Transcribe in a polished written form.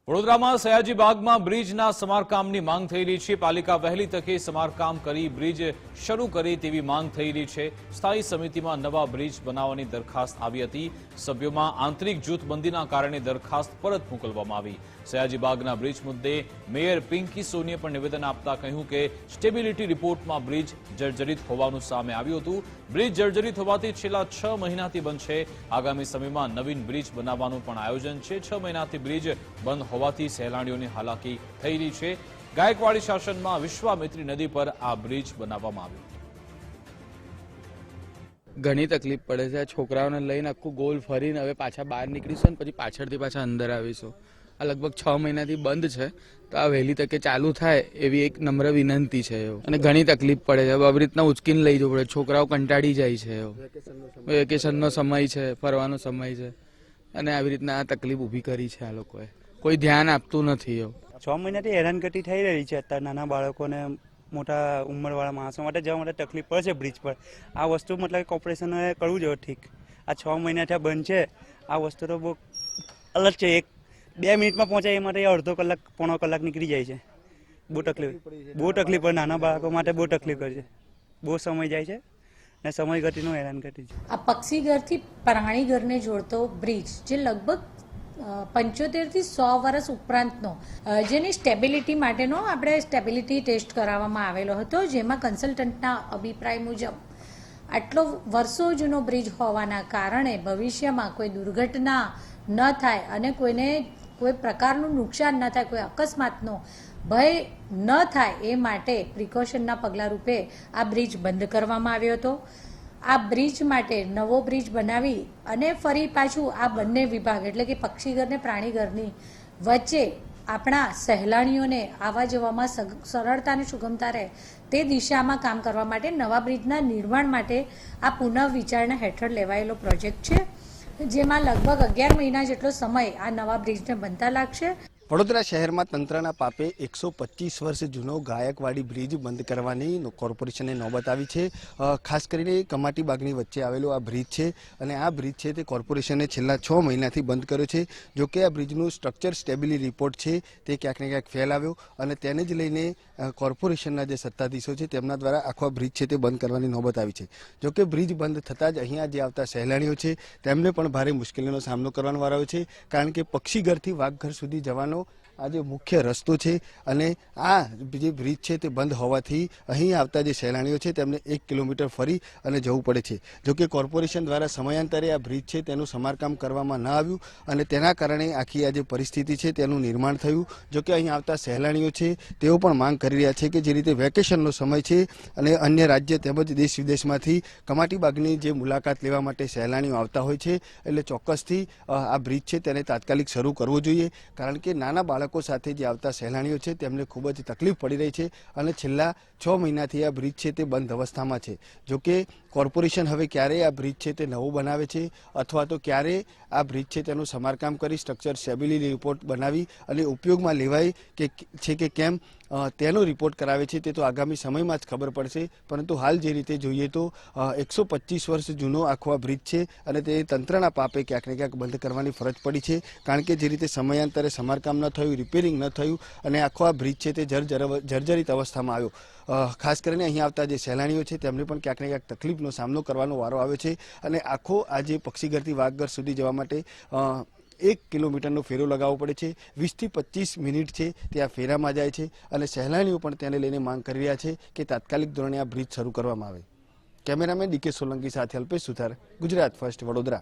વડોદરામાં સયાજી બાગમાં બ્રિજના સમારકામની માંગ થયેલી છે। પાલિકા વહેલી તકે સમારકામ કરી બ્રિજ શરૂ કરે તેવી માંગ થયેલી છે। સ્થાયી સમિતિમાં નવા બ્રિજ બનાવવાની દરખાસ્ત આવી હતી। સભ્યોમાં આંતરિક જૂથબંધીના કારણે દરખાસ્ત પરત મોકલવામાં આવી। સયાજી બાગના બ્રિજ મુદ્દે મેયર પિંકી સોનીએ પણ નિવેદન આપતા કહ્યું કે સ્ટેબિલિટી રિપોર્ટમાં બ્રિજ જર્જરિત હોવાનું સામે આવ્યું હતું। બ્રિજ જર્જરિત હોવાથી છેલ્લા 6 મહિનાથી બંધ છે। આગામી સમયમાં નવીન બ્રિજ બનાવવાનું પણ આયોજન છે। 6 મહિનાથી બ્રિજ બંધ હોવાથી સહેલાણીઓની હાલાકી થઈ રહી છે। ગાયકવાડી શાસનમાં વિશ્વામિત્રી નદી પર આ બ્રિજ બનાવવામાં આવ્યો। ઘણી તકલીફ પડે છે। છોકરાઓને લઈને આખું ગોલ ફરીને હવે પાછા બહાર નીકળીશું ને પછી પાછળથી પાછા અંદર આવીશું। આ લગભગ 6 મહિનાથી બંધ છે, તો આ વહેલી તકે ચાલુ થાય એવી એક નમ્ર વિનંતી છે। અને ઘણી તકલીફ પડે છે, આવી રીતના ઉચકીને લઈ જવું પડે। છોકરાઓ કંટાળી જાય છે। વેકેશનનો સમય છે, ફરવાનો સમય છે, અને આવી રીતના આ તકલીફ ઊભી કરી છે। આ લોકોએ કોઈ ધ્યાન આપતું નથી। 6 મહિનાથી હેરાનગતિ થઈ રહી છે। અત્યારે નાના બાળકોને મોટા ઉંમરવાળા માણસો માટે જવા માટે તકલીફ પડે છે બ્રિજ પર। આ વસ્તુ મતલબ કોર્પોરેશને કરવું જોઈએ ઠીક। આ 6 મહિનાથી બંધ છે, આ વસ્તુ તો બહુ અલગ છે। 2 મિનિટમાં પહોંચાય એ માટે અડધો કલાક પોણો કલાક નીકળી જાય છે। બહુ તકલીફ પડે નાના બાળકો માટે બહુ તકલીફ કરે છે। બહુ સમય જાય છે ને સમય ગતિનું હેરાનગતિ છે। આ પક્ષીઘરથી પ્રાણીઘરને જોડતો બ્રિજ જે લગભગ 75 થી 100 વર્ષ ઉપરાંતનો જેની સ્ટેબિલિટી માટેનો આપણે સ્ટેબિલિટી ટેસ્ટ કરાવવામાં આવેલો હતો, જેમાં કન્સલ્ટન્ટના અભિપ્રાય મુજબ આટલો વર્ષો જૂનો બ્રિજ હોવાના કારણે ભવિષ્યમાં કોઈ દુર્ઘટના ન થાય અને કોઈને કોઈ પ્રકારનું નુકસાન ન થાય, કોઈ અકસ્માતનો ભય ન થાય એ માટે પ્રિકોશનના પગલા રૂપે આ બ્રિજ બંધ કરવામાં આવ્યો હતો। આ બ્રિજ માટે નવો બ્રિજ બનાવી અને ફરી પાછું આ બંને વિભાગ એટલે કે પક્ષીઘર ને પ્રાણીઘરની વચ્ચે આપણા સહેલાણીઓને આવવા જવામાં સરળતા અને સુગમતા રહે તે દિશામાં કામ કરવા માટે નવા બ્રિજના નિર્માણ માટે આ પુનઃ વિચારણા હેઠળ લેવાયેલો પ્રોજેક્ટ છે, જેમાં લગભગ 11 મહિના જેટલો સમય આ નવા બ્રિજને બનતા લાગશે। વડોદરા શહેરમાં તંત્રના પાપે 125 વર્ષ જૂનો ગાયકવાડી બ્રિજ બંધ કરવાની કોર્પોરેશને નોબત આવી છે। ખાસ કરીને કમાટી બાગની વચ્ચે આવેલો આ બ્રિજ છે અને આ બ્રિજ છે તે કોર્પોરેશને છેલ્લા 6 મહિનાથી બંધ કર્યો છે। જોકે આ બ્રિજનું સ્ટ્રક્ચર સ્ટેબિલિટી રિપોર્ટ છે તે ક્યાંક ને ક્યાંક ફેલ આવ્યો અને તેને જ લઈને કોર્પોરેશનના જે સત્તાધીશો છે તેમના દ્વારા આખો બ્રિજ છે તે બંધ કરવાની નોબત આવી છે। જોકે બ્રિજ બંધ થતાં જ અહીંયા જે આવતા સહેલાણીઓ છે તેમને પણ ભારે મુશ્કેલીનો સામનો કરવાનો વારો આવ્યો છે, કારણ કે પક્ષીઘરથી વાઘઘર સુધી જવાનો આ જે મુખ્ય રસ્તો છે અને આ જે બ્રિજ છે તે બંધ હોવાથી અહીં આવતા જે સહેલાણીઓ છે તેમને 1 કિલોમીટર ફરી અને જવું પડે છે। જોકે કોર્પોરેશન દ્વારા સમયાંતરે આ બ્રિજ છે તેનું સમારકામ કરવામાં ન આવ્યું અને તેના કારણે આખી આ જે પરિસ્થિતિ છે તેનું નિર્માણ થયું। જોકે અહીં આવતા સહેલાણીઓ છે તેઓ પણ માંગ કરી રહ્યા છે કે જે રીતે વેકેશનનો સમય છે અને અન્ય રાજ્ય તેમજ દેશ વિદેશમાંથી કમાટી બાગની જે મુલાકાત લેવા માટે સહેલાણીઓ આવતા હોય છે, એટલે ચોક્કસથી આ બ્રિજ છે તેને તાત્કાલિક શરૂ કરવો જોઈએ, કારણ કે નાના બાળકો સાથે જે આવતા સહેલાણીઓ છે તેમને ખૂબ જ તકલીફ પડી રહી છે અને છેલ્લા 6 મહિનાથી આ બ્રિજ છે તે બંધ અવસ્થામાં છે। જોકે કોર્પોરેશન હવે ક્યારે આ બ્રિજ છે તે નવું બનાવે છે અથવા તો ક્યારે આ બ્રિજ છે તેનું સમારકામ કરી સ્ટ્રક્ચર સ્ટેબિલિટી રિપોર્ટ બનાવી અને ઉપયોગમાં લેવાય કે કેમ તેનો રિપોર્ટ કરાવે છે તે તો આગામી સમયમાં જ ખબર પડશે। પરંતુ હાલ જે રીતે જોઈએ તો 125 વર્ષ જૂનો આખો આ બ્રિજ છે અને તે તંત્રના પાપે ક્યાંક ને ક્યાંક બંધ કરવાની ફરજ પડી છે, કારણ કે જે રીતે સમયાંતરે સમારકામ ન થયું, રિપેરિંગ ન થયું અને આખો આ બ્રિજ છે તે જર્જરિત અવસ્થામાં આવ્યો। ખાસ કરીને અહીં આવતા જે સહેલાણીઓ છે તેમને પણ ક્યાંક ને ક્યાંક તકલીફનો સામનો કરવાનો વારો આવ્યો છે અને આખો આ જે પક્ષીઘરથી વાઘઘર સુધી જવા માટે 1 કિલોમીટરનો ફેરો લગાવવો પડે છે। 20 થી 25 મિનિટ છે તે આ ફેરામાં જાય છે અને સહેલાણીઓ પણ તેને લઈને માંગ કરી રહ્યા છે કે તાત્કાલિક ધોરણે આ બ્રિજ શરૂ કરવામાં આવે। કેમેરામેન ડીકે સોલંકી સાથે અલ્પેશ સુથાર, ગુજરાત ફર્સ્ટ, વડોદરા।